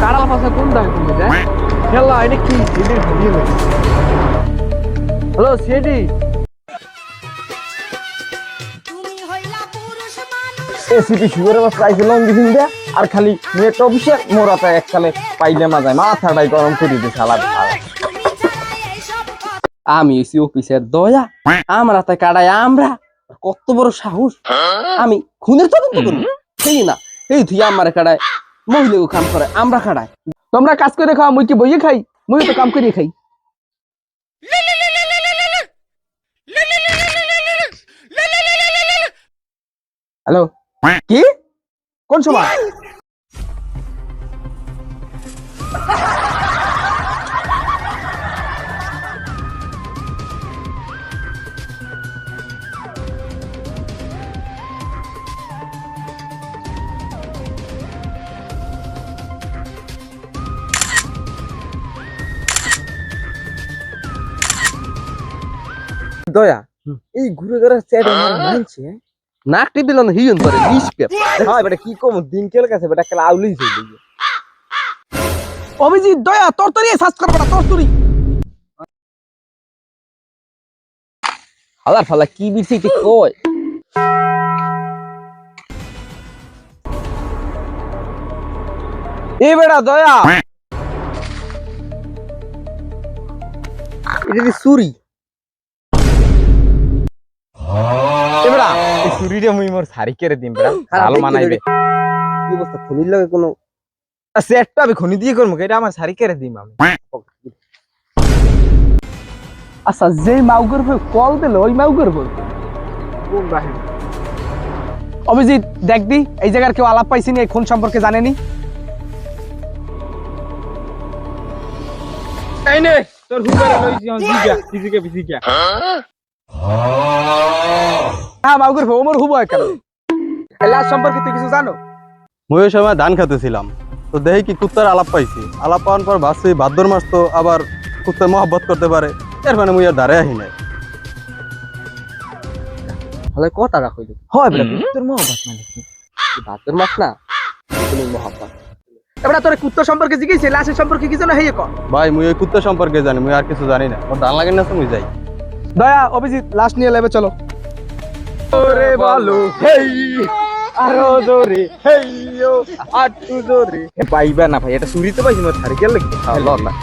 কাড়া ফাঁসা কোন দাম তুমি দেখ খেলা এটা কি এদের ভিডিও হ্যালো সেডি এসিপি সুগারের মাছ পাইছে লঙ্গি ফিন্দে আর খালি নেট অফিসে মোরাটা এককালে পাইলে মাজায় মাথাটাই গরম করে দিছে সালাদ আমি এসি অফিসের দয়া আমরা তাই কাটাই আমরা কত বড় সাহস আমি খুনের তদন্ত করবো সেই না এই তুই আমার কাটায় মহিলাকে কাম করে আমরা কাটাই তোমরা কাজ করে খাও মুই কি বইয়ে খাই মুই তো কাম করিয়ে খাই হ্যালো কি কোন সময় দয়া এই ঘুরে ঘুরে চ্যাট আমার মানছে নাক টিপিল না হিয়ন করে নিষ্পেপ হ্যাঁ বেটা কি কম দিন কেল কাছে বেটা খেলা আউলেই চলে অভিজিৎ দয়া তরতরি সার্চ করবা না তরতরি হালার ফালা কি বিরছি কি কয় এ বেটা দয়া এটা কি চুরি এ বেটা এই চুরিটা মুই মোর শাড়ি কেড়ে দিম বেটা ভালো মানাইবে কি অবস্থা খনির লাগে কোনো সেটটা আমি খনি দিয়ে করবো এটা আমার শাড়ি কেড়ে দিম আমি আচ্ছা যে মাউগর ভাই কল দিল ওই মাউগর বল কোন বাহিনী অভিজিৎ দেখ দি এই জায়গার কেউ আলাপ পাইছি নি এই খুন সম্পর্কে জানেনি এই নে তোর হুকারে লইছি হন জিগা ফিজিকে ফিজিকা হ্যাঁ মাউগর ভাই ওমর হুব কেন এই লাশ সম্পর্কে তুই কিছু জানো মুই ওই সময় ধান খেতেছিলাম তো দেখি কি কুত্তার আলাপ পাইছি আলাপ পাওয়ার পর ভাবছি ভাদ্র মাস তো আবার কুত্তার মহব্বত করতে পারে এর মানে মুই আর দাঁড়ায় আহি নাই তাহলে কথা রাখইল হয় বেটা তোর মহব্বত মানে কি ভাতের মাছ না তুমি মহাব্বত এবার তোর কুত্তা সম্পর্কে জিজ্ঞেস লাশের সম্পর্কে কি জানো হেয়ে ক ভাই মুই ওই কুত্তা সম্পর্কে জানি মুই আর কিছু জানি না ওর ধান লাগে না তো মুই যাই দয়া অভিজিৎ লাশ নিয়ে লেবে চলো ওরে বলো হেই আরো জোরে হেইও আটটু জোরে পাইবা না ভাই এটা চুরি তো পাইছি মোর শাড়ি কেল লাগবে আল্লাহ